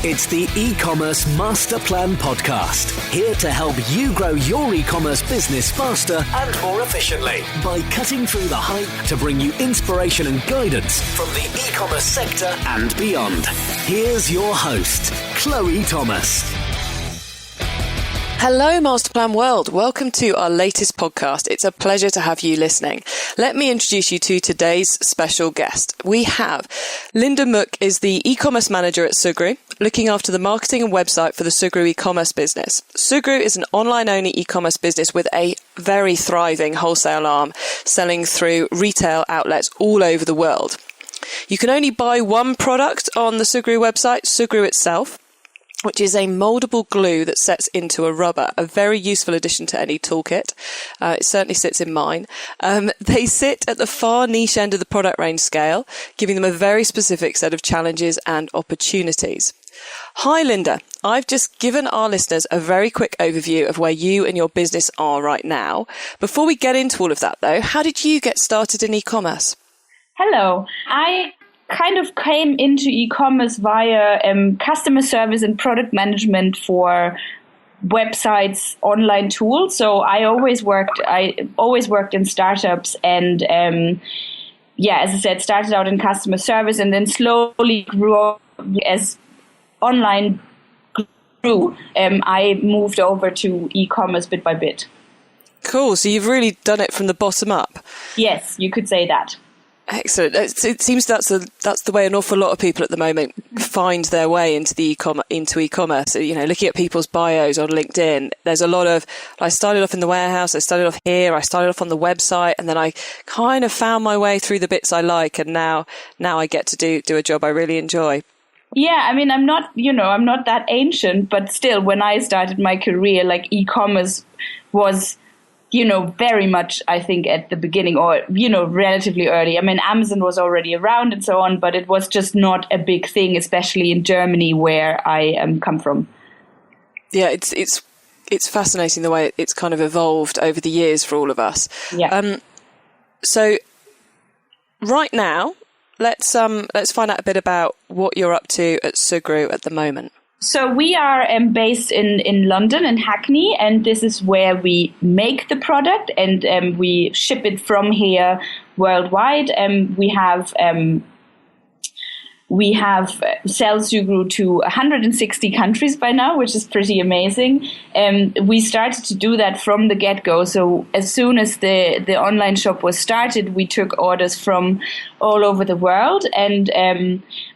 It's the eCommerce Master Plan Podcast, here to help you grow your e-commerce business faster and more efficiently by cutting through the hype to bring you inspiration and guidance from the e-commerce sector and beyond. Here's your host, Chloe Thomas. Hello, Masterplan World. Welcome to our latest podcast. It's a pleasure to have you listening. Let me introduce you to today's special guest. We have Linda Muck is the e-commerce manager at Sugru, looking after the marketing and website for the Sugru e-commerce business. Sugru is an online-only e-commerce business with a very thriving wholesale arm, selling through retail outlets all over the world. You can only buy one product on the Sugru website, Sugru itself, which is a moldable glue that sets into a rubber, a very useful addition to any toolkit. It certainly sits in mine. They sit at the far niche end of the product range scale, giving them a very specific set of challenges and opportunities. Hi, Linda. I've just given our listeners a very quick overview of where you and your business are right now. Before we get into all of that, though, how did you get started in e-commerce? Hello. I kind of came into e-commerce via customer service and product management for websites, online tools. So I always worked in startups and as I said, started out in customer service and then slowly grew up as online grew. I moved over to e-commerce bit by bit. Cool. So you've really done it from the bottom up. Yes, you could say that. Excellent. It seems that's the way an awful lot of people at the moment find their way into e-commerce. You know, looking at people's bios on LinkedIn, there's a lot of, I started off in the warehouse, I started off here, I started off on the website, and then I kind of found my way through the bits I like, and now I get to do a job I really enjoy. Yeah, I mean, I'm not that ancient, but still, when I started my career, like e-commerce was, very much, I think, at the beginning or, relatively early. I mean, Amazon was already around and so on, but it was just not a big thing, especially in Germany, where I come from. Yeah, it's fascinating the way it's kind of evolved over the years for all of us. Yeah. So right now, let's find out a bit about what you're up to at Sugru at the moment. So we are based in London, in Hackney, and this is where we make the product and we ship it from here worldwide. We have sell Sugru to 160 countries by now, which is pretty amazing. We started to do that from the get-go. So as soon as the online shop was started, we took orders from all over the world. And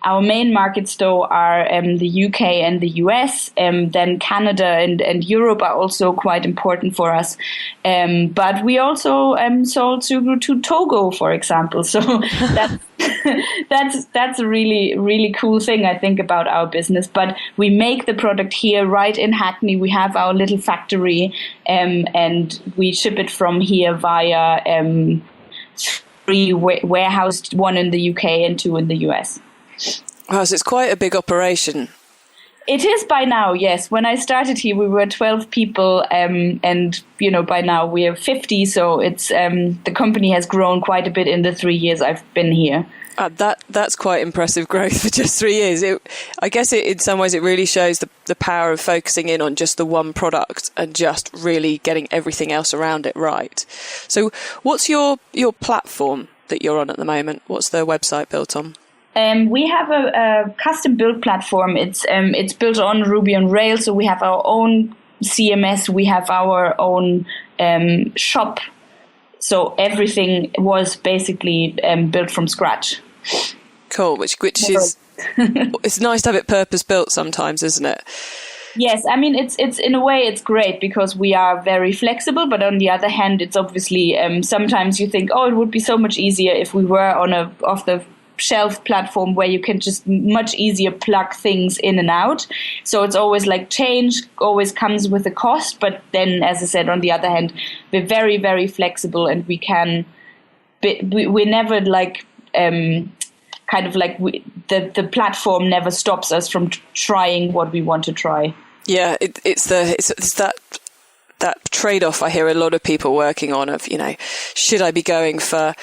our main markets, though, are the UK and the US. Then Canada and Europe are also quite important for us. But we also sold Sugru to Togo, for example. So that's a really cool thing, I think, about our business. But we make the product here right in Hackney. We have our little factory and we ship it from here via 3 warehouses, 1 in the UK and 2 in the US. Wow, so it's quite a big operation. It is by now, yes. When I started here, we were 12 people, and by now we are 50. So it's the company has grown quite a bit in the 3 years I've been here. That's quite impressive growth for just 3 years. I guess in some ways it really shows the power of focusing in on just the one product and just really getting everything else around it right. So what's your platform that you're on at the moment? What's the website built on? We have a custom build platform. It's built on Ruby on Rails, so we have our own CMS. We have our own shop. So everything was basically built from scratch. Cool, which is it's nice to have it purpose built sometimes, isn't it? Yes, I mean it's in a way it's great because we are very flexible, but on the other hand, it's obviously sometimes you think, it would be so much easier if we were on off the shelf platform where you can just much easier plug things in and out. So it's always like change always comes with a cost, but then, as I said, on the other hand, we're very, very flexible and we can. We're never like the platform never stops us from trying what we want to try. Yeah, it's that trade-off I hear a lot of people working on of, should I be going for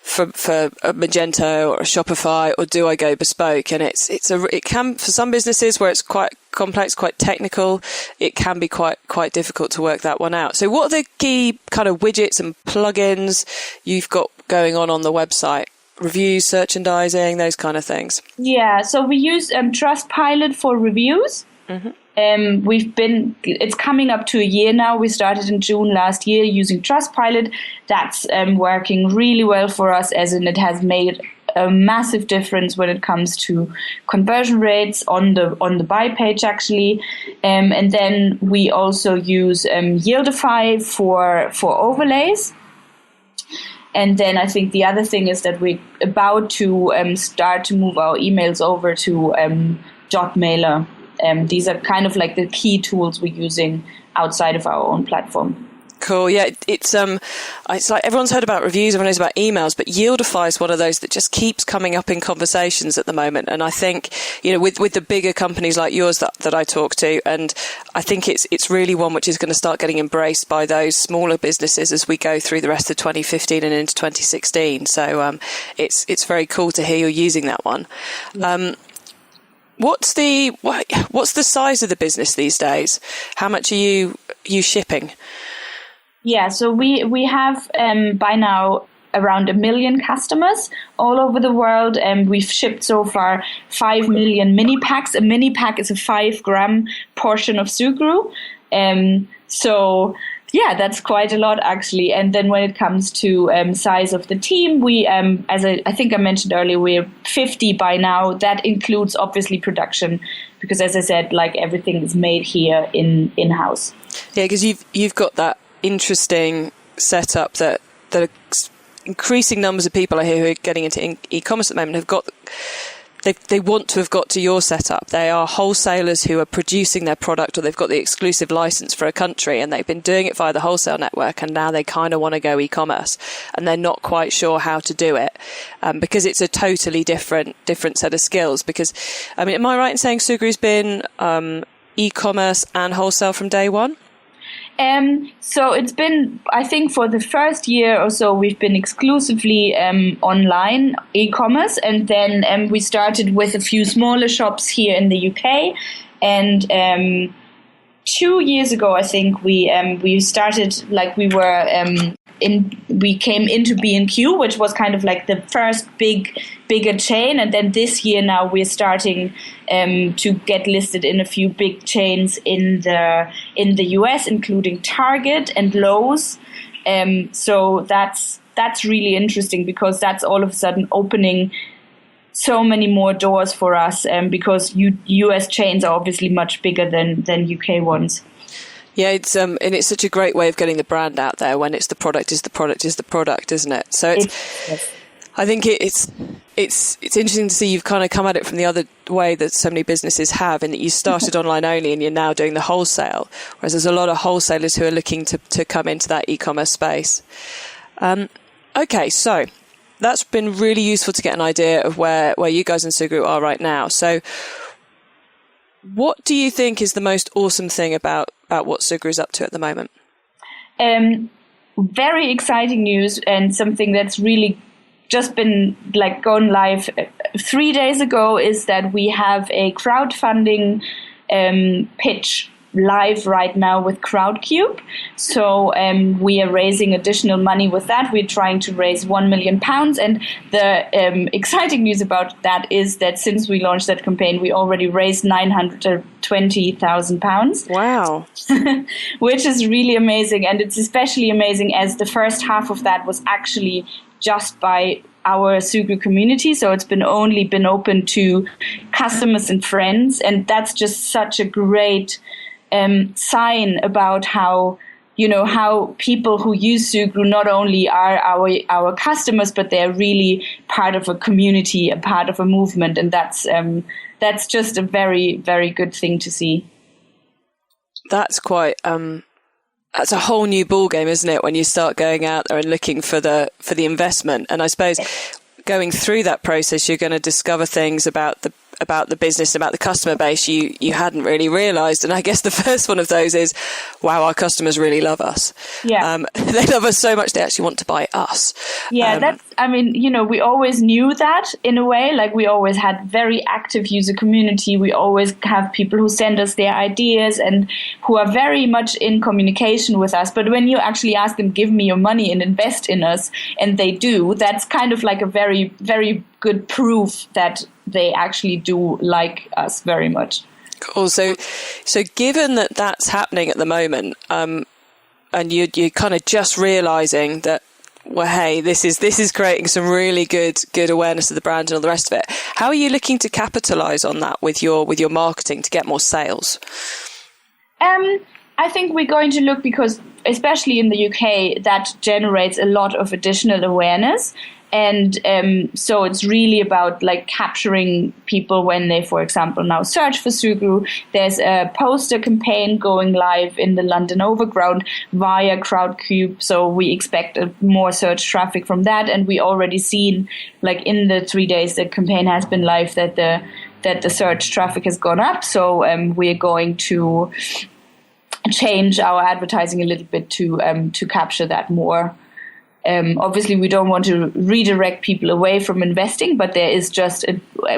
for a Magento or a Shopify, or do I go bespoke? And it can, for some businesses where it's quite complex, quite technical, it can be quite difficult to work that one out. So what are the key kind of widgets and plugins you've got going on the website? Reviews, merchandising, those kind of things. Yeah, so we use Trustpilot for reviews. It's coming up to a year now. We started in June last year using Trustpilot. That's working really well for us, as in it has made a massive difference when it comes to conversion rates on the buy page, actually. And then we also use Yieldify for overlays. And then I think the other thing is that we're about to start to move our emails over to Jotmailer. These are kind of like the key tools we're using outside of our own platform. Cool. Yeah, it's like everyone's heard about reviews, everyone knows about emails, but Yieldify is one of those that just keeps coming up in conversations at the moment. And I think, with the bigger companies like yours that I talk to, and I think it's really one which is going to start getting embraced by those smaller businesses as we go through the rest of 2015 and into 2016. So it's very cool to hear you're using that one. What's the size of the business these days? How much are you shipping? Yeah, so we have by now around 1 million customers all over the world, and we've shipped so far 5 million mini packs. A mini pack is a 5-gram portion of Sugru. So yeah, that's quite a lot actually. And then when it comes to size of the team, we, as I think I mentioned earlier, we're 50 by now. That includes obviously production, because as I said, like everything is made here in-house. Yeah, because you've got that interesting setup that increasing numbers of people I hear who are getting into e-commerce at the moment have got. They want to have got to your setup. They are wholesalers who are producing their product, or they've got the exclusive license for a country, and they've been doing it via the wholesale network, and now they kind of want to go e-commerce, and they're not quite sure how to do it because it's a totally different set of skills. Because, I mean, am I right in saying Sugru's been e-commerce and wholesale from day one? So it's been, I think for the first year or so, we've been exclusively online e-commerce. And then we started with a few smaller shops here in the UK. And 2 years ago, I think we started, like we were we came into B&Q, which was kind of like the first bigger chain. And then this year now we're starting to get listed in a few big chains in the US, including Target and Lowe's. So that's really interesting, because that's all of a sudden opening so many more doors for us, because US chains are obviously much bigger than UK ones. Yeah, it's and it's such a great way of getting the brand out there when it's the product is the product, isn't it? So Yes. I think it's interesting to see you've kind of come at it from the other way that so many businesses have, in that you started online only and you're now doing the wholesale, whereas there's a lot of wholesalers who are looking to come into that e-commerce space. Okay, so that's been really useful to get an idea of where you guys in Sugru are right now. So what do you think is the most awesome thing about what Sugru is up to at the moment? Very exciting news, and something that's really just been like gone live 3 days ago, is that we have a crowdfunding pitch live right now with Crowdcube. So we are raising additional money with that. We're trying to raise £1 million. And the exciting news about that is that since we launched that campaign, we already raised £920,000. Wow. Which is really amazing. And it's especially amazing as the first half of that was actually just by our Sugru community. So it's only been open to customers and friends. And that's just such a great sign about how people who use Sugru not only are our customers, but they're really part of a community, a part of a movement. And that's just a very, very good thing to see. That's quite that's a whole new ball game, isn't it, when you start going out there and looking for the investment. And I suppose going through that process, you're going to discover things about about the business, about the customer base you hadn't really realised. And I guess the first one of those is, wow, our customers really love us. Yeah. They love us so much they actually want to buy us. Yeah, we always knew that in a way. Like, we always had very active user community. We always have people who send us their ideas and who are very much in communication with us. But when you actually ask them, give me your money and invest in us, and they do, that's kind of like a very, very good proof that they actually do like us very much. Cool. So given that that's happening at the moment, and you're kind of just realising that, well, hey, this is creating some really good awareness of the brand and all the rest of it. How are you looking to capitalise on that with your marketing to get more sales? I think we're going to look, because especially in the UK, that generates a lot of additional awareness. And so it's really about like capturing people when they, for example, now search for Sugru. There's a poster campaign going live in the London Overground via Crowdcube. So we expect more search traffic from that. And we already seen, like, in the 3 days the campaign has been live, that the search traffic has gone up. So we're going to change our advertising a little bit to capture that more. Obviously, we don't want to redirect people away from investing, but there is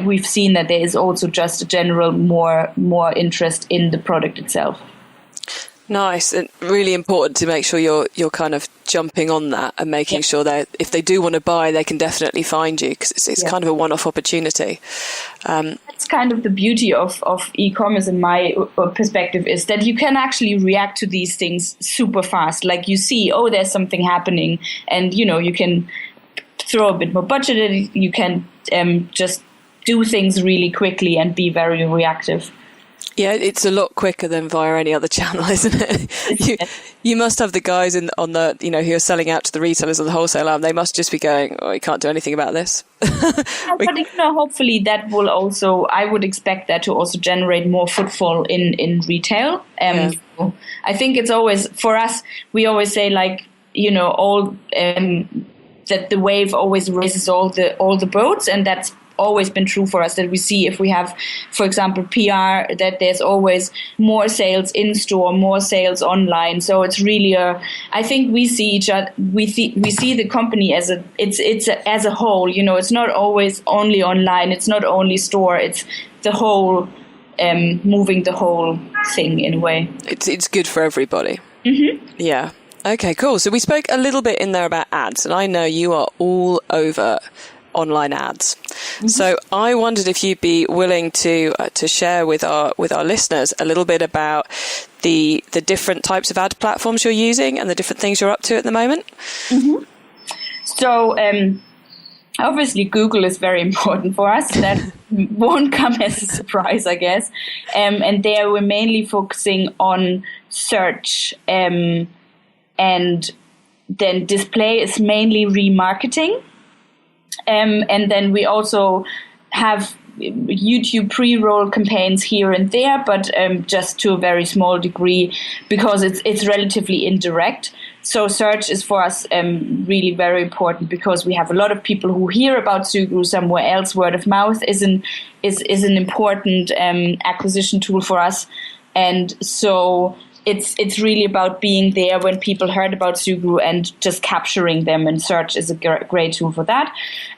we've seen that there is also just a general more interest in the product itself. Nice. And really important to make sure you're kind of jumping on that and making sure that if they do want to buy, they can definitely find you, because it's kind of a one-off opportunity. That's kind of the beauty of e-commerce, in my perspective, is that you can actually react to these things super fast. Like, you see, there's something happening, and you can throw a bit more budget at it. You can just do things really quickly and be very reactive. Yeah, it's a lot quicker than via any other channel, isn't it? You must have the guys on the, who are selling out to the retailers and the wholesale arm. They must just be going, we can't do anything about this. But hopefully that will also, I would expect that to also generate more footfall in retail. So I think it's always, for us, we always say, like, all that the wave always raises all the boats, and that's always been true for us, that we see, if we have, for example, PR, that there's always more sales in store, more sales online. So it's really I think we see each other, we see the company as as a whole. It's not always only online, it's not only store, it's the whole, moving the whole thing in a way. It's good for everybody. Mm-hmm. Yeah. Okay, cool. So we spoke a little bit in there about ads, and I know you are all over online ads. Mm-hmm. So I wondered if you'd be willing to share with our listeners a little bit about the different types of ad platforms you're using and the different things you're up to at the moment. Mm-hmm. So obviously Google is very important for us. That won't come as a surprise, I guess. And there we're mainly focusing on search, and then display is mainly remarketing. And then we also have YouTube pre-roll campaigns here and there, but just to a very small degree, because it's relatively indirect. So search is for us really very important, because we have a lot of people who hear about Sugru somewhere else. Word of mouth is an important acquisition tool for us, and so it's really about being there when people heard about Sugru and just capturing them, and search is a great tool for that.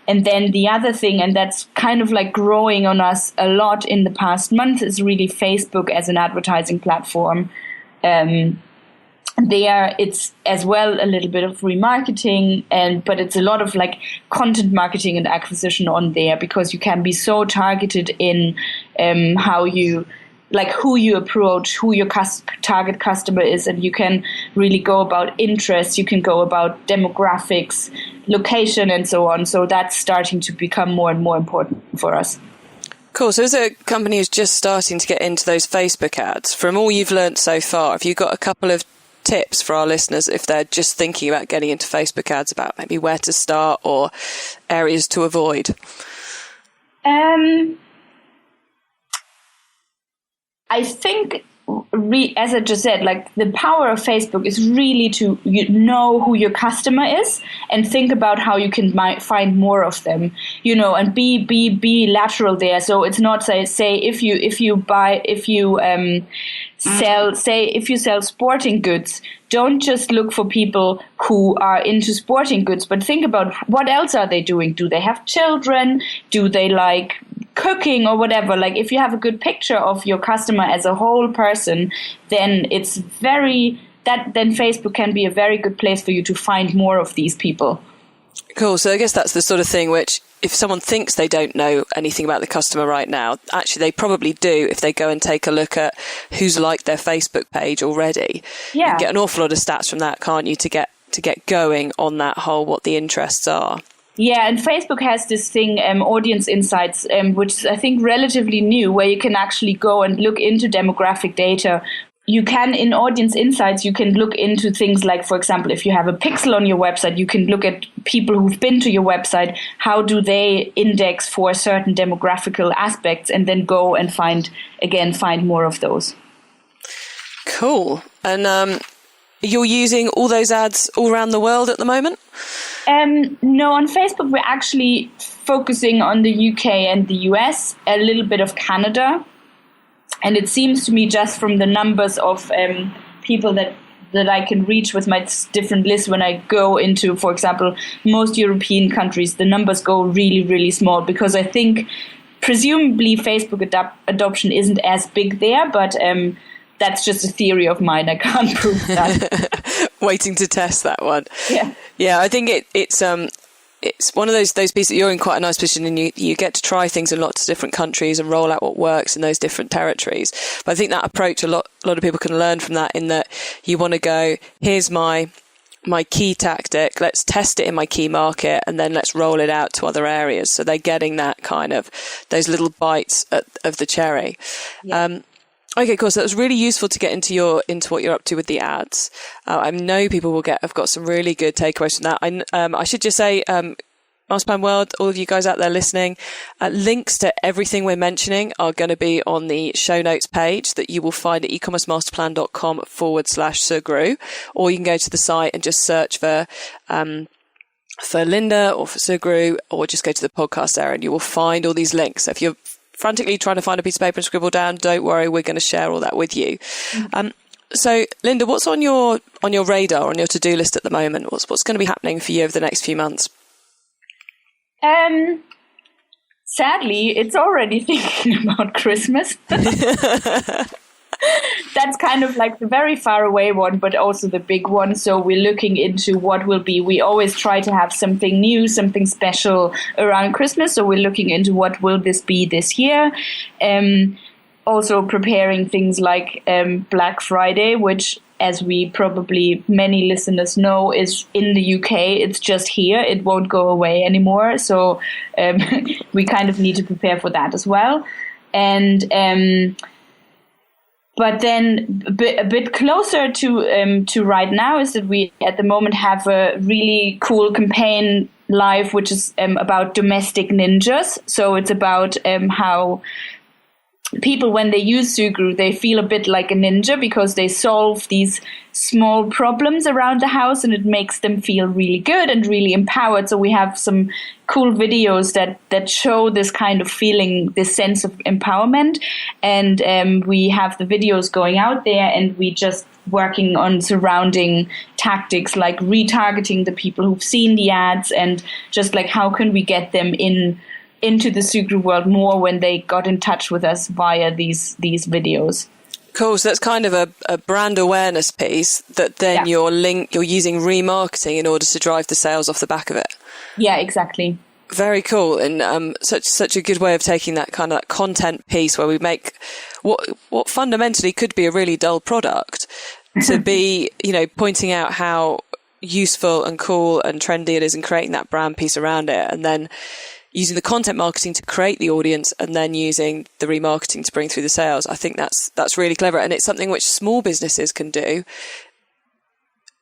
And then the other thing, and that's kind of like growing on us a lot in the past month, is really Facebook as an advertising platform. There it's as well a little bit of remarketing, but it's a lot of like content marketing and acquisition on there, because you can be so targeted in how you, like, who you approach, who your target customer is, and you can really go about interest, you can go about demographics, location, and so on. So that's starting to become more and more important for us. Cool. So as a company who's just starting to get into those Facebook ads, from all you've learned so far, have you got a couple of tips for our listeners if they're just thinking about getting into Facebook ads, about maybe where to start or areas to avoid? I think as I just said, like the power of Facebook is really to know who your customer is and think about how you can find more of them, and be lateral there. So it's not say if you sell sporting goods, don't just look for people who are into sporting goods, but think about what else are they doing? Do they have children? Do they like cooking or whatever? Like if you have a good picture of your customer as a whole person, then then Facebook can be a very good place for you to find more of these people. Cool. So I guess that's the sort of thing which, if someone thinks they don't know anything about the customer right now, actually they probably do if they go and take a look at who's liked their Facebook page already. Yeah. You can get an awful lot of stats from that, can't you, to get going on that whole what the interests are. Yeah, and Facebook has this thing, Audience Insights, which is, I think, relatively new, where you can actually go and look into demographic data. You can, in Audience Insights, you can look into things like, for example, if you have a pixel on your website, you can look at people who've been to your website, how do they index for certain demographical aspects, and then go and find more of those. Cool. And you're using all those ads all around the world at the moment? No, on Facebook, we're actually focusing on the UK and the US, a little bit of Canada. And it seems to me, just from the numbers of people that I can reach with my different lists, when I go into, for example, most European countries, the numbers go really, really small, because I think presumably Facebook adoption isn't as big there, but that's just a theory of mine. I can't prove that. Waiting to test that one. Yeah, I think it's one of those pieces that you're in quite a nice position, and you get to try things in lots of different countries and roll out what works in those different territories. But I think that approach, a lot of people can learn from that, in that you want to go, here's my key tactic, let's test it in my key market, and then let's roll it out to other areas. So they're getting that kind of, those little bites of the cherry. Yeah. Okay, cool. So that was really useful to get into what you're up to with the ads. I know people have got some really good takeaways from that. I should just say, Masterplan World, all of you guys out there listening, links to everything we're mentioning are going to be on the show notes page that you will find at ecommercemasterplan.com/Sugru, or you can go to the site and just search for Linda or for Sugru, or just go to the podcast area and you will find all these links. So if you're frantically trying to find a piece of paper and scribble down, don't worry, we're going to share all that with you. So Linda, what's on your radar, on your to-do list at the moment? What's going to be happening for you over the next few months? Sadly, it's already thinking about Christmas. That's kind of like the very far away one, but also the big one. So we're looking into what will be. We always try to have something new, something special around Christmas. So we're looking into what will this be this year. Also preparing things like Black Friday, which, as we probably many listeners know, is in the UK. It's just here. It won't go away anymore. So we kind of need to prepare for that as well. And but then a bit closer to right now is that we at the moment have a really cool campaign live, which is about domestic ninjas. So it's about how people, when they use Sugru, they feel a bit like a ninja because they solve these small problems around the house, and it makes them feel really good and really empowered. So we have some cool videos that show this kind of feeling, this sense of empowerment. And we have the videos going out there, and we just working on surrounding tactics like retargeting the people who've seen the ads, and just like how can we get them into the Sugru world more when they got in touch with us via these videos. Cool. So that's kind of a brand awareness piece that then you're using remarketing in order to drive the sales off the back of it. Yeah, exactly. Very cool. And such a good way of taking that kind of that content piece where we make what fundamentally could be a really dull product to be, pointing out how useful and cool and trendy it is, and creating that brand piece around it, and then using the content marketing to create the audience, and then using the remarketing to bring through the sales. I think that's really clever. And it's something which small businesses can do.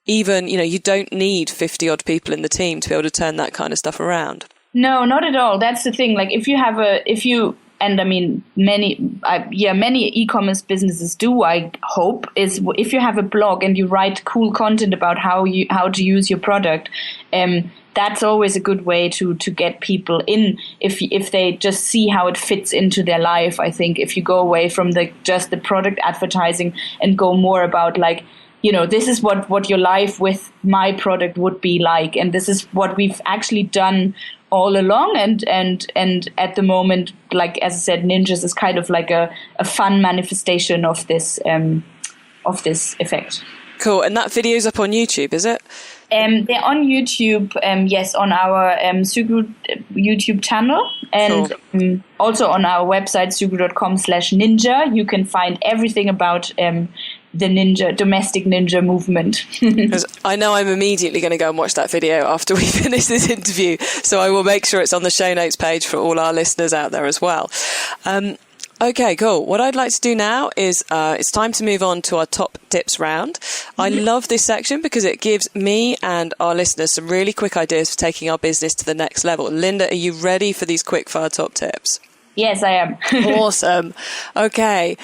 Even, you don't need 50 odd people in the team to be able to turn that kind of stuff around. No, not at all. That's the thing. Like if you and I mean, many e-commerce businesses do, I hope, is if you have a blog and you write cool content about how to use your product, that's always a good way to get people in if they just see how it fits into their life. I think if you go away from just the product advertising and go more about like, this is what your life with my product would be like, and this is what we've actually done all along, and at the moment, like as I said, Ninjas is kind of like a fun manifestation of this effect. Cool. And that video's up on YouTube, is it? They're on YouTube, yes, on our Sugru YouTube channel, and cool. Also on our website, sugru.com/ninja. You can find everything about the domestic ninja movement. Because I know I'm immediately going to go and watch that video after we finish this interview, so I will make sure it's on the show notes page for all our listeners out there as well. Okay, cool. What I'd like to do now is it's time to move on to our top tips round. I love this section because it gives me and our listeners some really quick ideas for taking our business to the next level. Linda, are you ready for these quick fire top tips? Yes, I am. Awesome. Okay.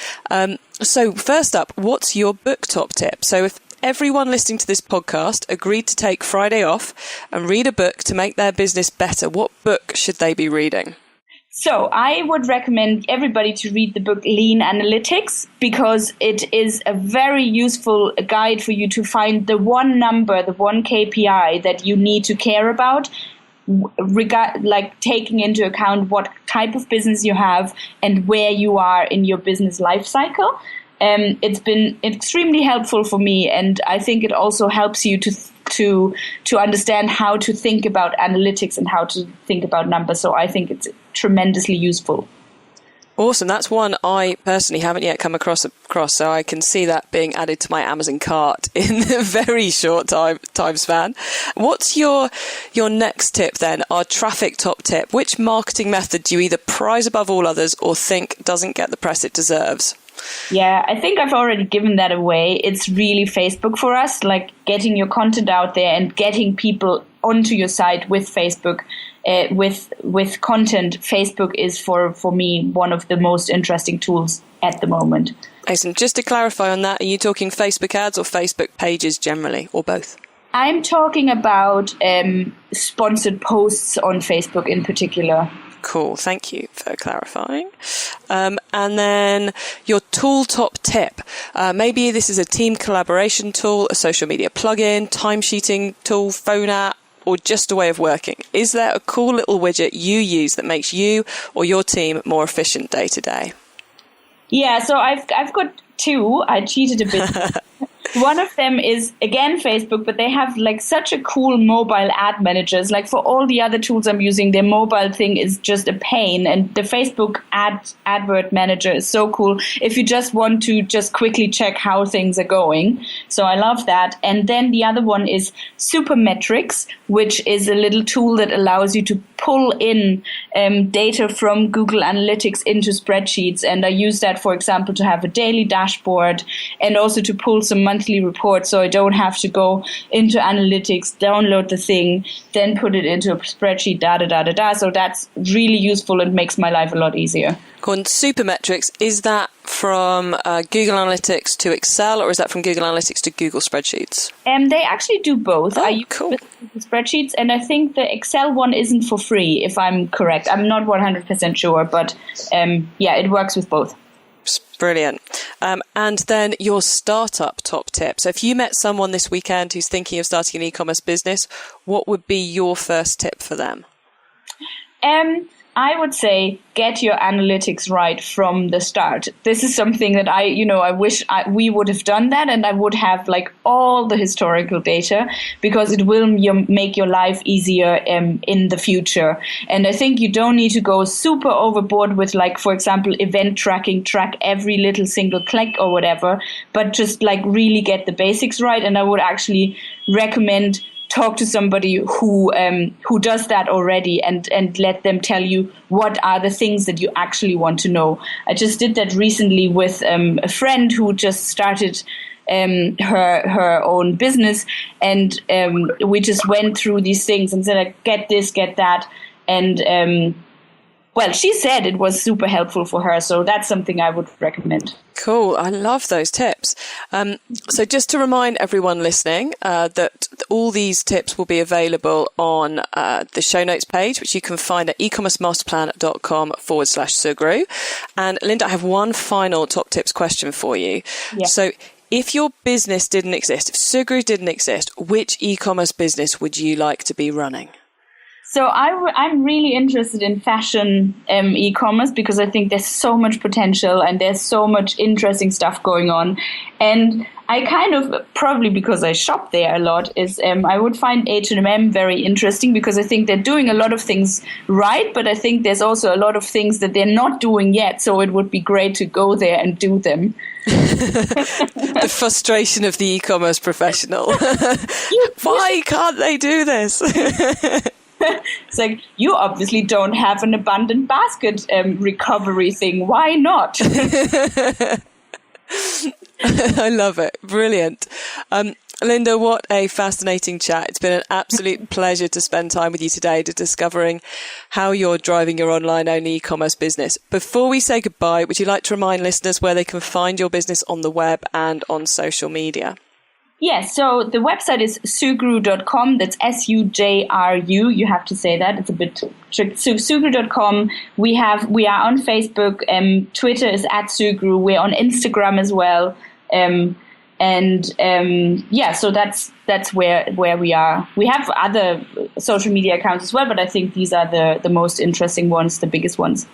So first up, what's your book top tip? So if everyone listening to this podcast agreed to take Friday off and read a book to make their business better, what book should they be reading? So I would recommend everybody to read the book Lean Analytics, because it is a very useful guide for you to find the one number, the one KPI that you need to care about, like taking into account what type of business you have and where you are in your business life cycle. It's been extremely helpful for me, and I think it also helps you to understand how to think about analytics and how to think about numbers. So I think it's tremendously useful. Awesome. That's one I personally haven't yet come across, so I can see that being added to my Amazon cart in a very short time span. What's your next tip then? Our traffic top tip. Which marketing method do you either prize above all others or think doesn't get the press it deserves? Yeah, I think I've already given that away. It's really Facebook for us, like getting your content out there and getting people onto your site with Facebook. With content, Facebook is for me one of the most interesting tools at the moment. Excellent. Just to clarify on that, are you talking Facebook ads or Facebook pages generally, or both? I'm talking about sponsored posts on Facebook in particular. Cool. Thank you for clarifying. And then your tool top tip. Maybe this is a team collaboration tool, a social media plugin, timesheeting tool, phone app, or just a way of working. Is there a cool little widget you use that makes you or your team more efficient day to day? Yeah, so I've got two. I cheated a bit. One of them is, again, Facebook, but they have like such a cool mobile ad managers. Like for all the other tools I'm using, their mobile thing is just a pain. And the Facebook advert manager is so cool if you just want to just quickly check how things are going. So I love that. And then the other one is Supermetrics, which is a little tool that allows you to pull in data from Google Analytics into spreadsheets. And I use that, for example, to have a daily dashboard and also to pull some monthly reports, so I don't have to go into analytics, download the thing, then put it into a spreadsheet, So that's really useful and makes my life a lot easier. Cool. And Supermetrics, is that from Google Analytics to Excel, or is that from Google Analytics to Google Spreadsheets? They actually do both. Oh, I use cool. Spreadsheets, and I think the Excel one isn't for free, if I'm correct. I'm not 100% sure, but it works with both. Brilliant. And then your startup top tip. So if you met someone this weekend who's thinking of starting an e-commerce business, what would be your first tip for them? I would say get your analytics right from the start. This is something that I wish we would have done that, and I would have like all the historical data, because it will make your life easier in the future. And I think you don't need to go super overboard with, like, for example, event tracking, track every little single click or whatever, but just like really get the basics right. And I would actually recommend talk to somebody who does that already and let them tell you what are the things that you actually want to know. I just did that recently with a friend who just started her own business, and we just went through these things and said, like, get this, get that, and well, she said it was super helpful for her. So that's something I would recommend. Cool. I love those tips. So just to remind everyone listening that all these tips will be available on the show notes page, which you can find at ecommercemasterplan.com/Sugru. And Linda, I have one final top tips question for you. Yeah. So if your business didn't exist, if Sugru didn't exist, which e-commerce business would you like to be running? So I'm really interested in fashion e-commerce because I think there's so much potential and there's so much interesting stuff going on. And I kind of, probably because I shop there a lot, is I would find H&M very interesting because I think they're doing a lot of things right, but I think there's also a lot of things that they're not doing yet. So it would be great to go there and do them. The frustration of the e-commerce professional. Why can't they do this? It's like, you obviously don't have an abundant basket recovery thing. Why not? I love it. Brilliant. Linda, what a fascinating chat. It's been an absolute pleasure to spend time with you today to discovering how you're driving your online-only e-commerce business. Before we say goodbye, would you like to remind listeners where they can find your business on the web and on social media? Yes, so the website is sugru.com. That's Sujru. You have to say that. It's a bit tricky. So sugru.com. We are on Facebook. Twitter is @Sugru. We're on Instagram as well. So that's where we are. We have other social media accounts as well, but I think these are the most interesting ones, the biggest ones.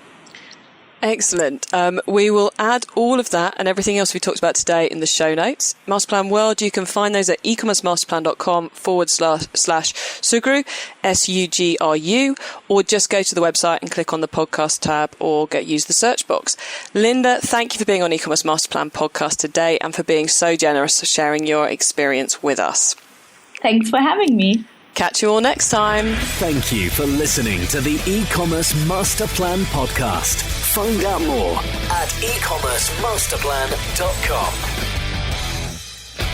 Excellent. We will add all of that and everything else we talked about today in the show notes. Masterplan World, you can find those at ecommercemasterplan.com/Sugru, Sugru, or just go to the website and click on the podcast tab or use the search box. Linda, thank you for being on e-commerce Masterplan podcast today and for being so generous for sharing your experience with us. Thanks for having me. Catch you all next time. Thank you for listening to the e-commerce Master Plan podcast. Find out more at ecommercemasterplan.com.